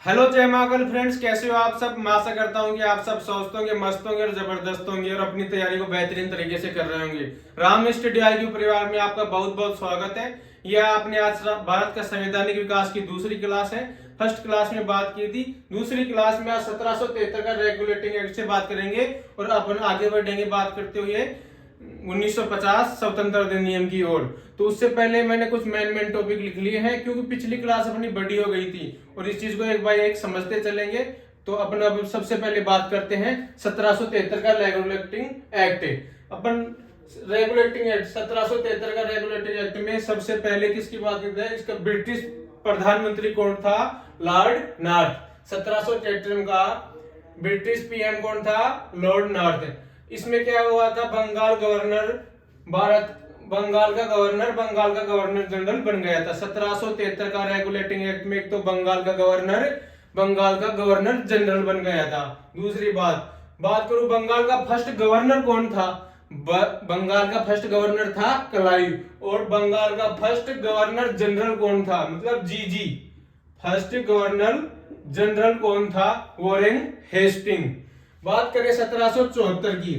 Hello जय Mahakal friends, कैसे हो आप सब। मैं आशा करता हूं कि आप सब स्वस्थ होंगे, मस्त होंगे और जबरदस्त होंगे और अपनी तैयारी को बेहतरीन तरीके से कर रहे होंगे। राम स्टडी IQ परिवार में आपका बहुत बहुत स्वागत है। यह आपने आज भारत का संवैधानिक विकास की दूसरी क्लास है। फर्स्ट क्लास में बात की थी, दूसरी क्लास में आज 1773 का रेगुलेटिंग एक्ट से बात करेंगे और अपन आगे बढ़ेंगे बात करते हुए 1950 स्वतंत्र अधिनियम की ओर। तो उससे पहले मैंने कुछ मेन टॉपिक लिख लिए हैं क्योंकि पिछली क्लास अपनी बड़ी हो गई थी और इस चीज को एक बाय एक समझते चलेंगे। तो अपन अब सबसे पहले बात करते हैं 1773 का रेगुलेटिंग एक्ट। अपन रेगुलेटिंग एक्ट 1773 का रेगुलेटिंग एक्ट में सबसे पहले किसकी बात करते हैं, इसका ब्रिटिश प्रधानमंत्री कौन था, लॉर्ड नॉर्थ। 1773 का ब्रिटिश PM कौन था, लॉर्ड नॉर्थ। इसमें क्या हुआ था, बंगाल का गवर्नर जनरल बन गया था। 1773 का रेगुलेटिंग एक्ट में एक तो बंगाल का गवर्नर जनरल बन गया था। दूसरी बात करूं, बंगाल का फर्स्ट गवर्नर कौन था। बंगाल का फर्स्ट गवर्नर था क्लाइव और बंगाल का फर्स्ट गवर्नर जनरल कौन था, मतलब GG। फर्स्ट गवर्नर जनरल कौन था, वॉरेन हेस्टिंग। बात करें 1774 की,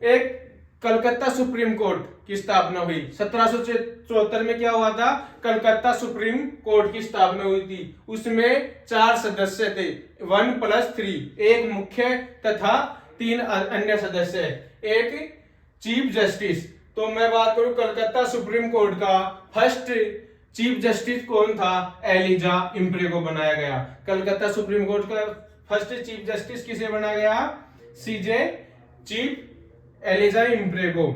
एक कलकत्ता सुप्रीम कोर्ट की स्थापना हुई। 1774 में क्या हुआ था, कलकत्ता सुप्रीम कोर्ट की स्थापना हुई थी। उसमें 4 सदस्य थे, 1+3, एक मुख्य तथा 3 अन्य सदस्य, एक चीफ जस्टिस। तो मैं बात करूं कलकत्ता सुप्रीम कोर्ट का फर्स्ट चीफ जस्टिस कौन था, एलिजा इम्प्रेगो बनाया गया। कलकत्ता सुप्रीम कोर्ट का फर्स्ट चीफ जस्टिस किसे बनाया गया, CJ चीफ एलिजा इम्प्रेगो।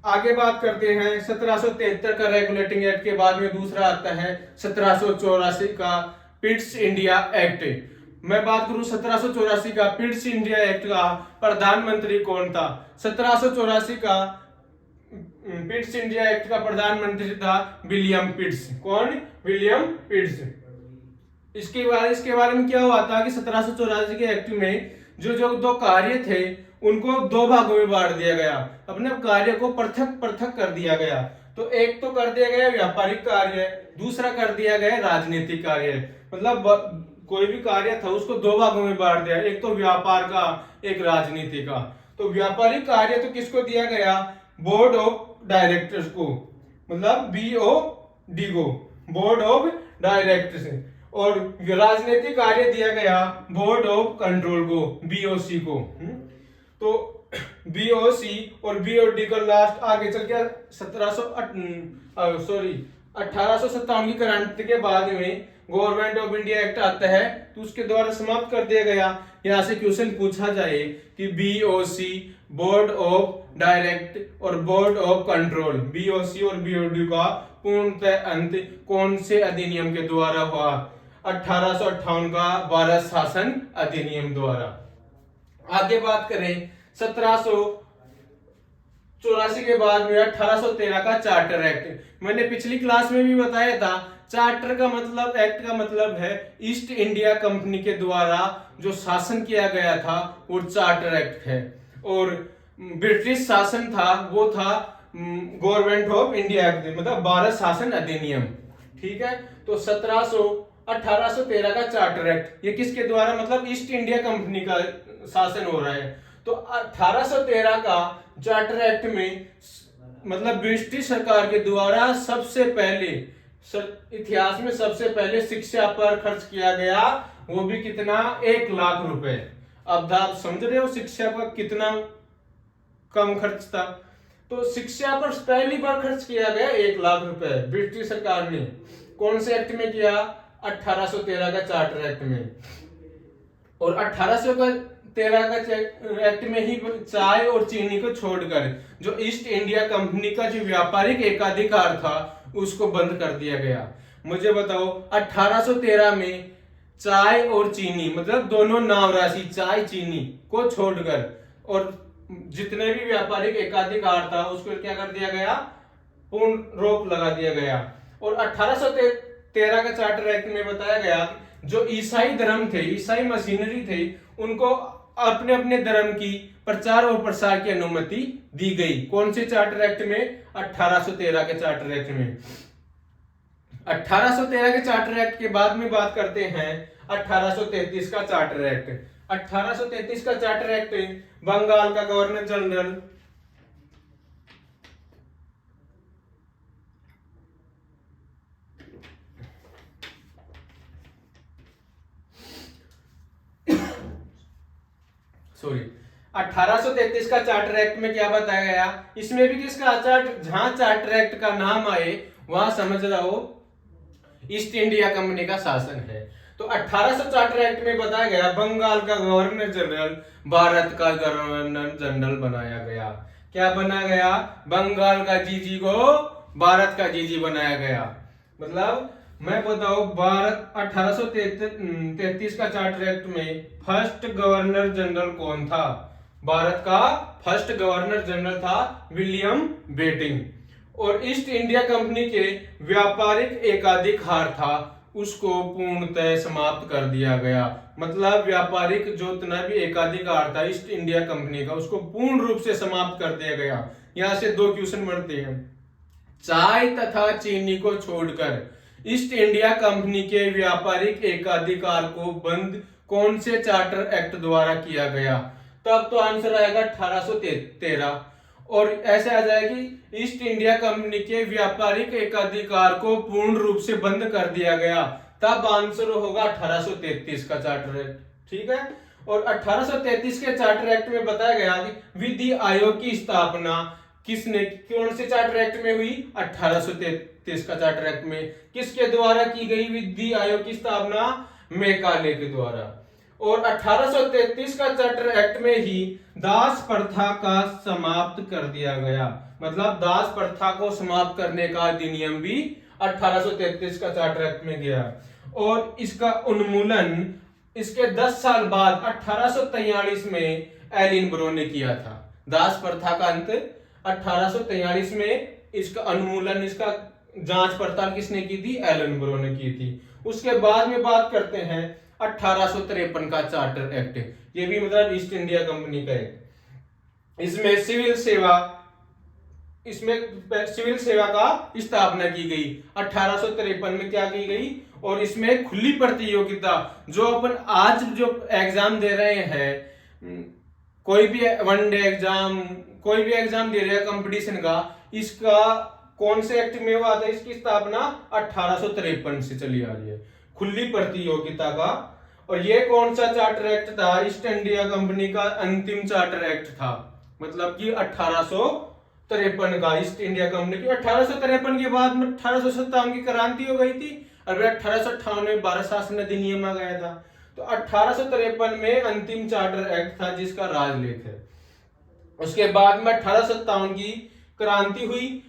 आगे बात करते हैं 1773 का रेगुलेटिंग एक्ट के बाद में दूसरा आता है 1784 का पिट्स इंडिया एक्ट। मैं बात करूं 1784 का पिट्स इंडिया एक्ट का प्रधानमंत्री कौन था। 1784 का पिट्स इंडिया एक्ट का प्रधानमंत्री था विलियम पिट्स। कौन, विलियम पिट्स। इसके बारे में क्या हुआ था कि 1784 के एक्ट में जो दो कार्य थे उनको 2 भागों में बांट दिया गया, अपने कार्य को पृथक कर दिया गया। तो एक तो कर दिया गया व्यापारिक कार्य, दूसरा कर दिया गया राजनीतिक कार्य। मतलब कोई भी कार्य था उसको 2 भागों में बांट दिया, एक तो व्यापार का, एक राजनीति का। तो व्यापारिक कार्य तो किसको दिया गया, बोर्ड ऑफ डायरेक्टर्स को, मतलब BOD को, बोर्ड ऑफ डायरेक्टर्स। और राजनीतिक कार्य दिया गया बोर्ड ऑफ कंट्रोल को, BOC को। तो BOC और BOD को लास्ट आगे चल के 1857 की क्रांति के बाद में गवर्नमेंट ऑफ इंडिया एक्ट आता है, तो उसके द्वारा समाप्त कर दिया गया। यहां से क्वेश्चन पूछा जाए कि BOC, बोर्ड ऑफ डायरेक्ट और बोर्ड ऑफ कंट्रोल, BOC और BOD का पूर्णतः अंत कौन से अधिनियम के द्वारा हुआ, 1858 का भारत शासन अधिनियम द्वारा। आगे बात करें 1784 के बाद में 1813 का चार्टर एक्ट। मैंने पिछली क्लास में भी बताया था, चार्टर का मतलब, एक्ट का मतलब है ईस्ट इंडिया कंपनी के द्वारा जो शासन किया गया था वो चार्टर एक्ट है। और ब्रिटिश शासन था वो था गवर्नमेंट ऑफ इंडिया एक्ट, मतलब भारत शासन अधिनियम। ठीक है, तो 1813 का चार्टर एक्ट, ये किसके द्वारा, मतलब ईस्ट इंडिया कंपनी का शासन हो रहा है। तो 1813 का चार्टर एक्ट में मतलब ब्रिटिश सरकार के द्वारा सबसे पहले इतिहास में सबसे पहले शिक्षा पर खर्च किया गया, वो भी कितना, 1 लाख रुपए। अब आप समझ रहे हो शिक्षा पर कितना कम खर्च था। तो शिक्षा पर पहली बार खर्च किया गया 1 लाख रुपए ब्रिटिश सरकार ने। कौन से एक्ट में किया, 1813 का चार्टर एक्ट में। और 1813 का एक्ट में ही चाय और चीनी को छोड़कर जो ईस्ट इंडिया कंपनी का जो व्यापारिक एकाधिकार था उसको बंद कर दिया गया। मुझे बताओ 1813 में चाय और चीनी, मतलब दोनों नाम राशि चाय चीनी को छोड़कर और जितने भी व्यापारिक एकाधिकार था उसको क्या कर दिया गया, पूर्ण रोक लगा दिया गया। और 1813 का चार्टर एक्ट में बताया गया जो ईसाई धर्म थे, ईसाई मशीनरी थे, उनको अपने अपने धर्म की प्रचार और प्रसार की अनुमति दी गई। कौन से चार्टर एक्ट में, 1813 के चार्टर एक्ट में। 1813 के चार्टर एक्ट के बाद में बात करते हैं 1833 का चार्टर एक्ट। 1833 का चार्टर एक्ट बंगाल का गवर्नर जनरल सॉरी 1833 का चार्टर एक्ट में क्या बताया गया, इसमें भी किसका जहां चार्टर एक्ट का नाम आए वहां समझ रहो ईस्ट इंडिया कंपनी का शासन है। तो 1800 चार्टर एक्ट में बताया गया बंगाल का गवर्नर जनरल भारत का गवर्नर जनरल बनाया गया। क्या बनाया गया, बंगाल का जीजी को भारत का जीजी बनाया गया। मतलब मैं बताऊं भारत 1833 का चार्टर एक्ट में फर्स्ट गवर्नर जनरल कौन था, भारत का फर्स्ट गवर्नर जनरल था विलियम बेटिंग। और ईस्ट इंडिया कंपनी के व्यापारिक एकाधिकार था उसको पूर्णतः समाप्त कर दिया गया। मतलब व्यापारिक जो इतना भी एकाधिकार था ईस्ट इंडिया कंपनी का उसको पूर्ण रूप से समाप्त कर दिया गया। यहां से दो क्वेश्चन बनते हैं, चाय तथा चीनी को छोड़कर ईस्ट इंडिया कंपनी के व्यापारिक एकाधिकार को बंद कौन से चार्टर एक्ट द्वारा किया गया, तब तो आंसर आएगा 1813। और ऐसे आ जाएगी ईस्ट इंडिया कंपनी के व्यापारिक एकाधिकार को पूर्ण रूप से बंद कर दिया गया, तब आंसर होगा 1833 का चार्टर एक्ट। ठीक है। और 1833 के चार्टर एक्ट में बताया गया कि विधि आयोग की स्थापना किसने, कौन से चार्टर एक्ट में हुई, 1833 का चार्टर एक्ट में किसके द्वारा की गई विधि आयोग की स्थापना, मैकाले के द्वारा। और 1833 का चार्टर एक्ट में ही दास प्रथा का समाप्त कर दिया गया। मतलब दास प्रथा को समाप्त करने का अधिनियम भी 1833 का चार्टर एक्ट में गया। और इसका उन्मूलन इसके 10 साल बाद 1843 में एलिनब्रो ने किया था। दास प्रथा का अंत 1843 में, इसका उन्मूलन, इसका जांच पड़ताल किसने की थी, एलिनब्रो ने की थी। उसके बाद में बात करते हैं 1853 का चार्टर एक्ट। ये भी मतलब ईस्ट इंडिया कंपनी का एक्ट। इसमें सिविल सेवा का स्थापना की गई 1853 में। क्या की गई, और इसमें खुली प्रतियोगिता, जो अपन आज जो एग्जाम दे रहे हैं, कोई भी वनडे एग्जाम, कोई भी एग्जाम दे रहे हैं कंपटीशन का, इसका कौन से एक्ट में हुआ था, इसकी स्थापना 1853 से चली आ रही है, खुली प्रतियोगिता का। और ये कौन सा चार्टर एक्ट था, ईस्ट इंडिया कंपनी का अंतिम चार्टर एक्ट था। मतलब कि 1853 का ईस्ट इंडिया कंपनी की। 1853 के बाद में 1857 की क्रांति हो गई थी और 1858 में भारत शासन अधिनियम आ गया था। तो 1853 में अंतिम चार्टर एक्ट था जिसका राजलेख है। उसके बाद में 1857 की क्रांति हुई।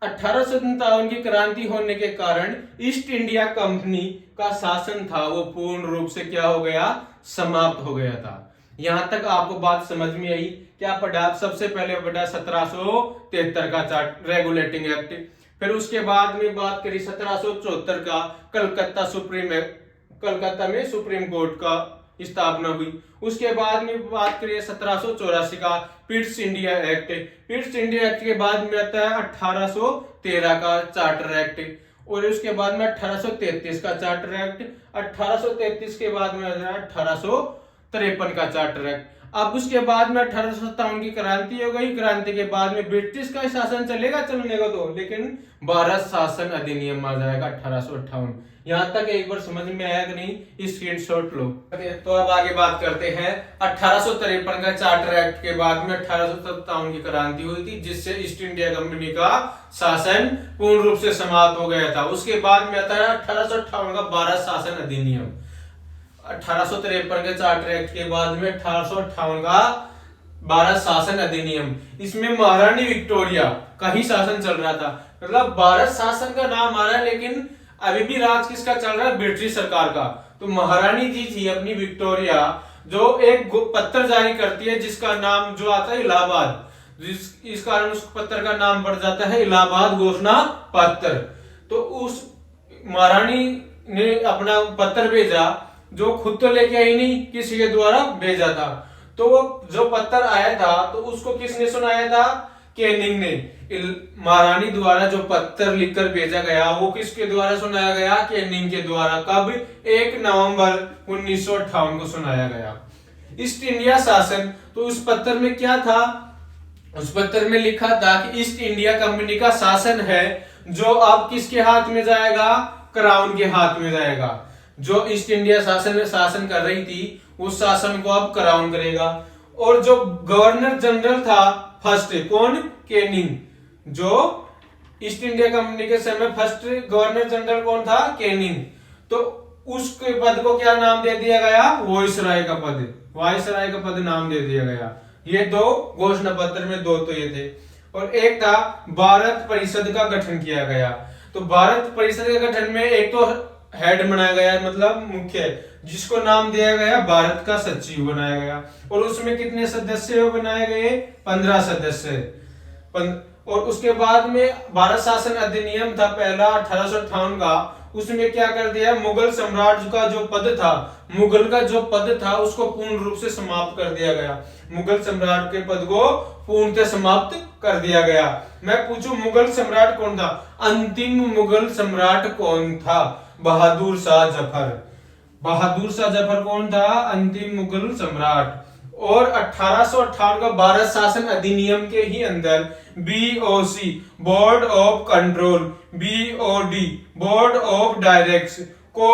1857 की क्रांति होने के कारण ईस्ट इंडिया कंपनी का शासन था वो पूर्ण रूप से क्या हो गया, समाप्त हो गया था। यहां तक आपको बात समझ में आई। क्या पढ़ा, सबसे पहले पढ़ा 1773 का चार्ट रेगुलेटिंग एक्ट, फिर उसके बाद में बात करी 1774 का कलकत्ता में सुप्रीम कोर्ट का स्थापना हुई। उसके बाद में बात करिए 1784 का Pitt's India act. Pitt's India act के बाद में आता है 1813 का चार्टर एक्ट। और उसके बाद में 1833 का चार्टर एक्ट। 1833 के बाद में आता है 1853 का चार्टर एक्ट। अब उसके बाद में 1857 की क्रांति हो गई। क्रांति के बाद में ब्रिटिश का शासन चलेगा, चलने का तो, लेकिन भारत शासन अधिनियम आ जाएगा 1858। यहां तक एक बार समझ में आया कि नहीं, स्क्रीनशॉट लो। तो अब आगे बात करते हैं 1853 का चार्टर एक्ट के बाद में 1857 की क्रांति हुई थी जिससे ईस्ट इंडिया कंपनी का शासन पूर्ण रूप से समाप्त हो गया था। उसके बाद में आता है 1858 का भारत शासन अधिनियम। 1853 के चार्टर एक्ट के बाद में 1858 का भारत शासन अधिनियम। इसमें महारानी विक्टोरिया का ही शासन चल रहा था। मतलब भारत शासन का नाम आ रहा है लेकिन अभी भी राज किसका चल रहा है, ब्रिटिश सरकार का। तो महारानी जी थी अपनी विक्टोरिया, जो एक पत्र जारी करती है जिसका नाम जो आता है इलाहाबाद। इस कारण उस पत्र का नाम पड़ जाता है इलाहाबाद घोषणा पत्र। तो उस महारानी ने अपना पत्र भेजा, जो खुद तो लेके आई नहीं, किसी के द्वारा भेजा था। तो वो जो पत्र आया था तो उसको किसने सुनाया था, केनिंग ने महारानी द्वारा जो पत्र लिखकर भेजा गया वो किसके द्वारा सुनाया गया? केनिंग के द्वारा। कब? 1 नवंबर 1958 को सुनाया गया। ईस्ट इंडिया शासन, तो उस पत्र में क्या था? उस पत्र में लिखा था कि ईस्ट इंडिया कंपनी का शासन है जो अब किसके हाथ में जाएगा? क्राउन के हाथ में जाएगा। जो ईस्ट इंडिया शासन कर रही थी उस शासन को अब क्राउन करेगा। और जो गवर्नर जनरल था फर्स्ट, कौन? केनिंग। जो ईस्ट इंडिया कंपनी के समय फर्स्ट गवर्नर जनरल कौन था? केनिंग। तो उसके पद को क्या नाम दे दिया गया? वायसराय का पद। वायसराय का पद नाम दे दिया गया। ये दो घोषणा पत्र में दो तो ये थे। और एक था भारत परिषद का गठन किया गया। तो भारत परिषद के गठन में एक तो हेड बनाया गया, मतलब मुख्य, जिसको नाम दिया गया भारत का सचिव बनाया गया। और उसमें कितने सदस्य बनाए गए? 15 सदस्य। और उसके बाद में भारत शासन अधिनियम था पहला 1858 का, उसमें क्या कर दिया? मुगल सम्राट का जो पद था, मुगल का जो पद था उसको पूर्ण रूप से समाप्त कर दिया गया। मुगल सम्राट के पद को पूर्णतः समाप्त कर दिया गया। मैं पूछूं मुगल सम्राट कौन था? अंतिम मुगल सम्राट कौन था? बहादुर शाह जफर। बहादुर शाह जफर कौन था? अंतिम मुगल सम्राट। और 1858 का भारत शासन अधिनियम के ही अंदर BOC board of control, BOD board of directs को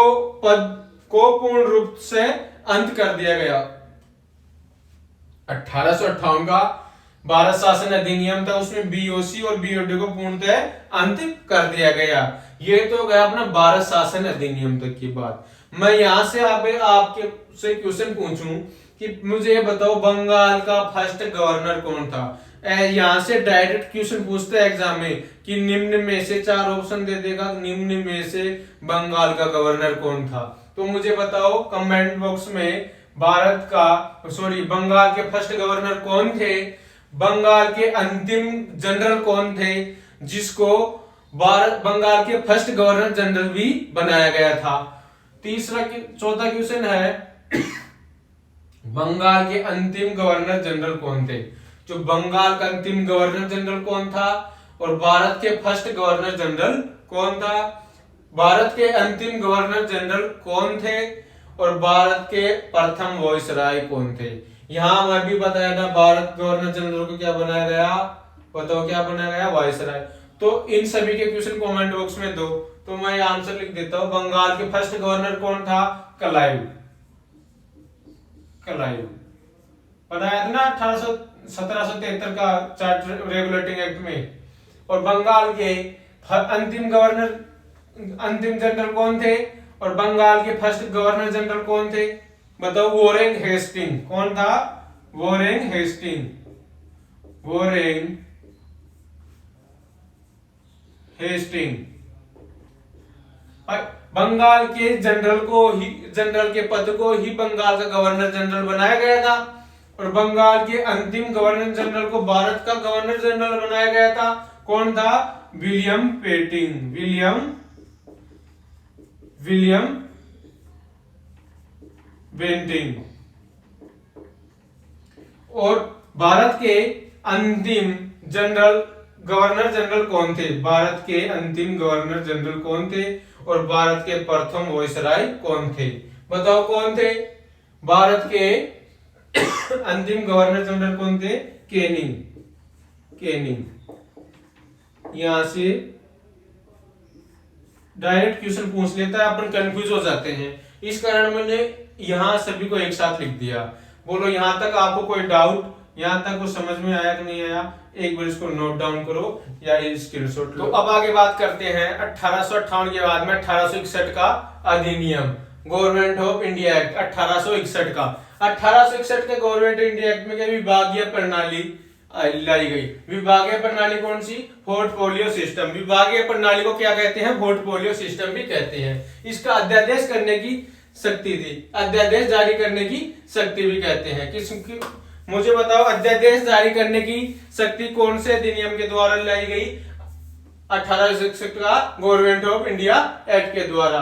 पूर्ण रूप से अंत कर दिया गया। 1858 का भारत शासन अधिनियम था, उसमें BOC और BOD को पूर्णतः अंत कर दिया गया। ये तो गया अपना भारत शासन अधिनियम तक की बात। मैं यहां से आपके से क्वेश्चन पूछूं कि मुझे बताओ बंगाल का फर्स्ट गवर्नर कौन था? यहां से डायरेक्ट क्वेश्चन पूछते हैं एग्जाम में कि निम्न में से 4 ऑप्शन दे देगा, निम्न में से बंगाल का गवर्नर कौन था? तो मुझे बताओ कमेंट बॉक्स में बंगाल के फर्स्ट गवर्नर कौन थे? बंगाल के अंतिम जनरल कौन थे जिसको बंगाल के फर्स्ट गवर्नर जनरल भी बनाया गया था? चौथा क्वेश्चन है बंगाल के अंतिम गवर्नर जनरल कौन थे? जो बंगाल का अंतिम गवर्नर जनरल कौन था? और भारत के फर्स्ट गवर्नर जनरल कौन था? भारत के अंतिम गवर्नर जनरल कौन थे? और भारत के प्रथम वायसराय कौन थे? यहां मैं भी बताया था भारत गवर्नर जनरल को क्या बनाया गया? बताओ क्या बनाया गया? वायसराय। तो इन सभी के क्वेश्चन कमेंट बॉक्स में दो, तो मैं आंसर लिख देता हूं। बंगाल के फर्स्ट गवर्नर कौन था? क्लाइव। बनाया था ना 1773 का चार्टर रेगुलेटिंग एक्ट में। और बंगाल के अंतिम जनरल कौन थे? और बंगाल के फर्स्ट गवर्नर जनरल कौन थे? बताओ। वोरेन हेस्टिंग। कौन था? वोरेन हेस्टिंग। बंगाल के जनरल के पद को ही बंगाल का गवर्नर जनरल बनाया गया था। और बंगाल के अंतिम गवर्नर जनरल को भारत का गवर्नर जनरल बनाया गया था। कौन था? William Bentinck. और भारत के अंतिम गवर्नर जनरल कौन थे? भारत के अंतिम गवर्नर जनरल कौन थे? और भारत के प्रथम वायसराय कौन थे? बताओ कौन थे? भारत के अंतिम गवर्नर जनरल कौन थे? केनिंग। यहां से डायरेक्ट क्वेश्चन पूछ लेता है, अपन कंफ्यूज हो जाते हैं। इस कारण मैंने यहां सभी को एक साथ लिख दिया। बोलो यहां तक आपको कोई डाउट, यहां तक कुछ समझ में आया कि नहीं आया? एक बार इसको नोट डाउन करो या स्क्रीनशॉट लो। तो अब आगे बात करते हैं 1858 के बाद में 1861 का अधिनियम, गवर्नमेंट ऑफ इंडिया एक्ट 1861 का। 1861 के गवर्नमेंट इंडिया एक्ट में क्या विभागीय प्रणाली लाई गई। विभागीय प्रणाली कौन सी? Portfolio system. विभागीय प्रणाली को क्या कहते हैं? पोर्टफोलियो सिस्टम भी कहते हैं। इसका अध्यादेश करने की शक्ति थी, अध्यादेश जारी करने की शक्ति भी कहते हैं। मुझे बताओ अध्यादेश जारी करने की शक्ति कौन से अधिनियम के द्वारा लाई गई? 1861 का गवर्नमेंट ऑफ इंडिया एक्ट के द्वारा।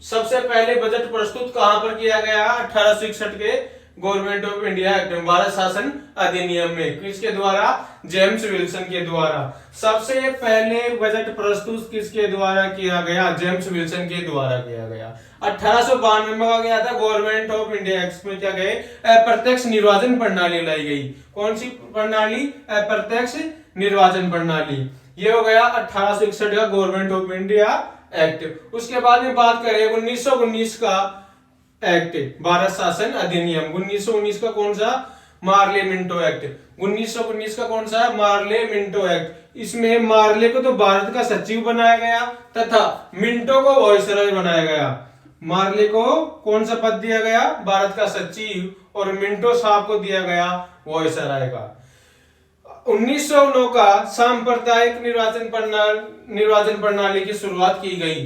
सबसे पहले बजट प्रस्तुत कहां पर किया गया? 1861 के गवर्नमेंट ऑफ इंडिया एक्ट में, भारत शासन अधिनियम में। किसके द्वारा? जेम्स विल्सन के द्वारा। सबसे पहले बजट प्रस्तुत किसके द्वारा किया गया? जेम्स विल्सन के द्वारा किया गया। 1892 में कहा गया था गवर्नमेंट ऑफ इंडिया एक्ट में क्या गए? अप्रत्यक्ष निर्वाचन प्रणाली लाई गई। कौन सी प्रणाली? अप्रत्यक्ष निर्वाचन प्रणाली। ये हो गया 1861 का गवर्नमेंट ऑफ इंडिया एक्ट। उसके बाद में बात करें 1919 का एक्ट, भारत शासन अधिनियम। 1919 का कौन सा? Morley Minto act. 1919 का कौन सा? Morley Minto act. इसमें मार्ले को तो भारत का सचिव बनाया गया तथा मिंटो को वायसराय बनाया गया। मार्ले को कौन सा पद दिया गया? भारत का सचिव, और मिंटो साहब को दिया गया वायसराय का। 1909 का सांप्रदायिक निर्वाचन प्रणाली की शुरुआत की गई।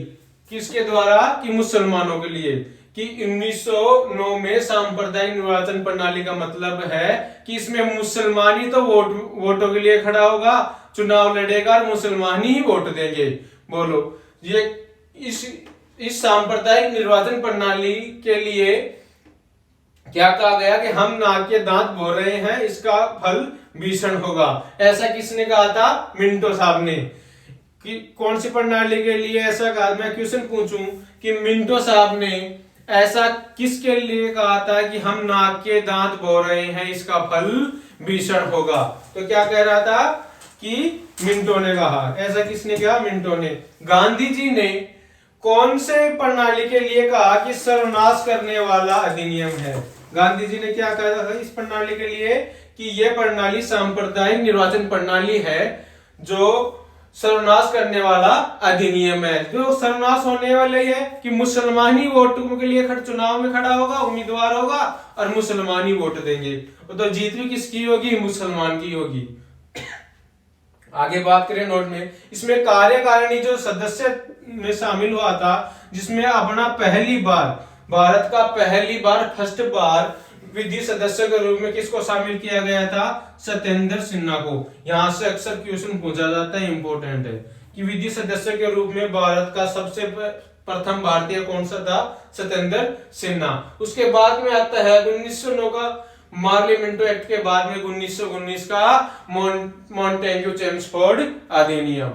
किसके द्वारा? कि मुसलमानों के लिए। कि 1909 में सांप्रदायिक निर्वाचन प्रणाली का मतलब है कि इसमें मुसलमान ही तो वोटों के लिए खड़ा होगा, चुनाव लड़ेगा और मुसलमान ही वोट देंगे। बोलो, ये इस सांप्रदायिक निर्वाचन प्रणाली के लिए क्या कहा गया? कि हम नाक के दांत बो रहे हैं, इसका फल भीषण होगा। ऐसा किसने कहा था? मिंटो साहब ने। कि कौन सी प्रणाली के लिए ऐसा कहा? मैं क्वेश्चन पूछूं कि मिंटो साहब ने ऐसा किसके लिए कहा था कि हम नाक के दांत बो रहे हैं, इसका फल भीषण होगा? तो क्या कह रहा था? कि मिंटो ने कहा। ऐसा किसने कहा? मिंटो ने। गांधी जी ने कौन से प्रणाली के लिए कहा कि सर्वनाश करने वाला अधिनियम है? गांधी जी ने क्या कहा था इस प्रणाली के लिए? कि यह प्रणाली सांप्रदायिक निर्वाचन प्रणाली है जो सर्वनाश करने वाला अधिनियम है। जो सर्वनाश होने वाले है कि मुसलमान ही वोटों के लिए चुनाव में खड़ा होगा, उम्मीदवार होगा और मुसलमान ही वोट देंगे। तो जीत भी किसकी होगी? मुसलमान की होगी। आगे बात करें नोट में, इसमें कार्यकारिणी जो सदस्य में शामिल हुआ था, जिसमें अपना पहली बार भारत का फर्स्ट बार विधि सदस्य के रूप में किसको शामिल किया गया था? सत्येंद्र सिन्हा को। यहां से अक्सर क्वेश्चन पूछा जाता है, इंपॉर्टेंट है कि विधि सदस्य के रूप में भारत का सबसे प्रथम भारतीय कौन सा था? सत्येंद्र सिन्हा। उसके बाद में आता है 1909 का मार्ले मिंटो एक्ट के बाद में 1919 का मॉन्टेग्यू चेम्सफोर्ड अधिनियम।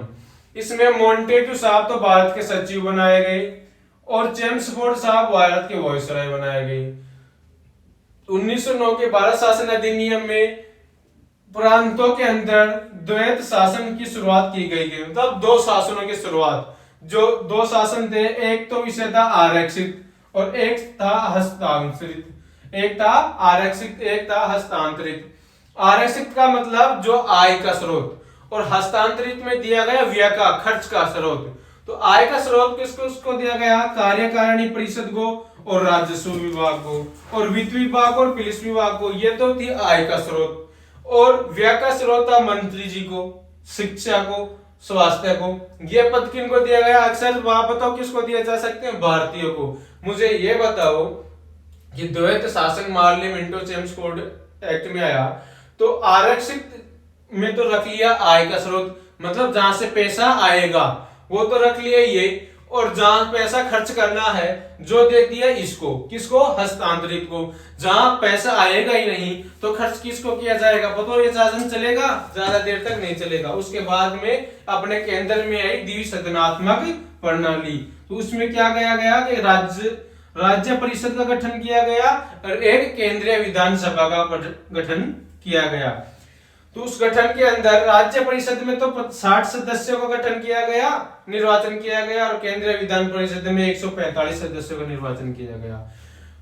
इसमें मॉन्टेग्यू साहब तो भारत के सचिव बनाए गए और चेम्सफोर्ड साहब भारत के वायसराय बनाए गए। 1909 के भारत शासन अधिनियम में प्रांतों के अंदर द्वैत शासन की शुरुआत की गई है, मतलब दो शासनों की शुरुआत। जो दो शासन थे, एक तो विषय था आरक्षित और एक था हस्तांतरित। एक था आरक्षित, एक था हस्तांतरित। आरक्षित का मतलब जो आय का स्रोत, और हस्तांतरित में दिया गया व्यय का, खर्च का स्रोत। तो आय का स्रोत किसको दिया गया? कार्यकारिणी परिषद को और राजस्व विभाग को, और वित्त विभाग और पुलिस विभाग को। ये तो थी आय का स्रोत। और व्यय का स्रोत था मंत्री जी को, शिक्षा को, स्वास्थ्य को। ये पद किनको दिया गया? अक्सर वहां बताओ किसको दिया जा सकते हैं? भारतीयों को। मुझे ये बताओ कि द्वैत शासन मार्ले मिंटो चेम्सफोर्ड एक्ट में आया तो आरक्षित में तो रख लिया आय का स्रोत, मतलब जहां से पैसा आएगा वो तो रख लिया ये, और जहां पैसा खर्च करना है जो दे दिया इसको, किसको? हस्तांतरित को। जहां पैसा आएगा ही नहीं तो खर्च किसको किया जाएगा? पता ये शासन चलेगा? ज्यादा देर तक नहीं चलेगा। उसके बाद में अपने केंद्र में आई द्विसदनात्मक प्रणाली। तो उसमें क्या किया गया कि राज्य परिषद का गठन किया गया और एक केंद्रीय विधानसभा का गठन किया गया। तो उस गठन के अंदर राज्य परिषद में तो 60 सदस्यों का गठन किया गया, निर्वाचन किया गया, और केंद्रीय विधान परिषद में 145 सदस्यों का निर्वाचन किया गया।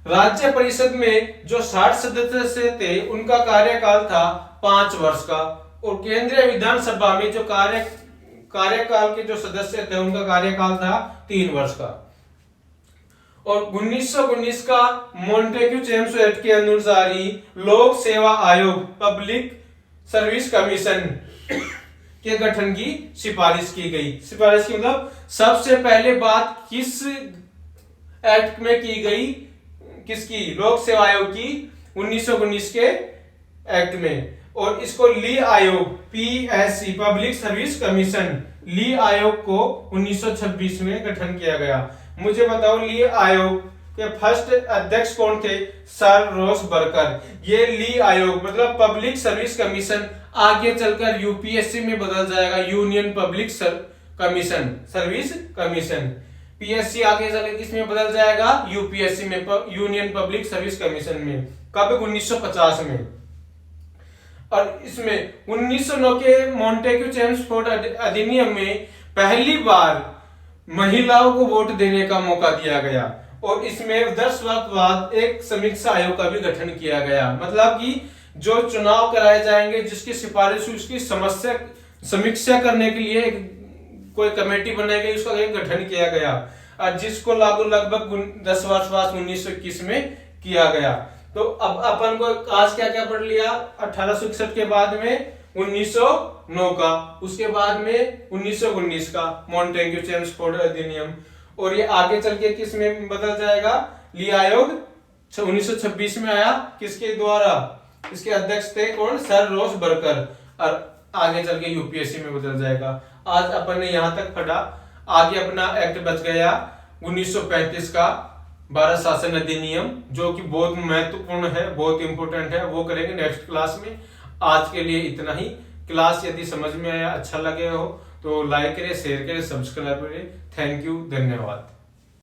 राज्य परिषद में जो 60 सदस्य थे उनका कार्यकाल था 5 वर्ष का, और केंद्रीय विधानसभा में जो कार्यकाल के जो सदस्य थे उनका कार्यकाल था 3 वर्ष का। और 1919 का मॉन्टेग्यू चेम्स एक्ट के अनुसार ही लोक सेवा आयोग, पब्लिक सर्विस कमीशन के गठन की सिफारिश की गई। सिफारिश की मतलब सबसे पहले बात किस एक्ट में की गई? किसकी? लोक सेवा आयोग की, 1919 के एक्ट में। और इसको ली आयोग, PSC, पब्लिक सर्विस कमीशन, ली आयोग को 1926 में गठन किया गया। मुझे बताओ ली आयोग के फर्स्ट अध्यक्ष कौन थे? सर रोस बर्कर। ये ली आयोग मतलब पब्लिक सर्विस कमीशन आगे चलकर यूपीएससी में बदल जाएगा union public commission service commission. PSC आगे चलकर किसमें बदल जाएगा? यूपीएससी में यूनियन पब्लिक सर्विस कमीशन में। कब? 1950 में। और इसमें 1909 के मॉन्टेग्यू चेम्सफोर्ड अधिनियम में पहली बार महिलाओं को वोट देने का मौका दिया गया और इसमें 10 वर्ष बाद एक समीक्षा आयोग का भी गठन किया गया। मतलब कि जो चुनाव कराए जाएंगे जिसकी सिफारिश उसकी समीक्षा करने के लिए कोई कमेटी बनाई गई, उसका एक गठन किया गया और जिसको लागू लगभग 10 वर्ष बाद 1921 में किया गया। तो अब अपन को आज क्या क्या पढ़ लिया? 1861 के बाद में 1909 का, उसके बाद में 1919 का मॉन्टेग्यू चेम्सफोर्ड अधिनियम, और ये आगे चल के किस में बदल जाएगा? ली आयोग 1926 में आया। किसके द्वारा? इसके अध्यक्ष थे कौन? सर रोस बर्कर। और आगे चल के यूपीएससी में बदल जाएगा। आज अपन ने यहां तक पढ़ा। आगे अपना एक्ट बच गया 1935 का भारत शासन अधिनियम, जो कि बहुत महत्वपूर्ण है, बहुत इंपॉर्टेंट है, वो करेंगे नेक्स्ट क्लास में। आज के लिए इतना ही। क्लास यदि समझ में आया, अच्छा लगे हो तो लाइक करें, शेयर करें, सब्सक्राइब करें। थैंक यू, धन्यवाद।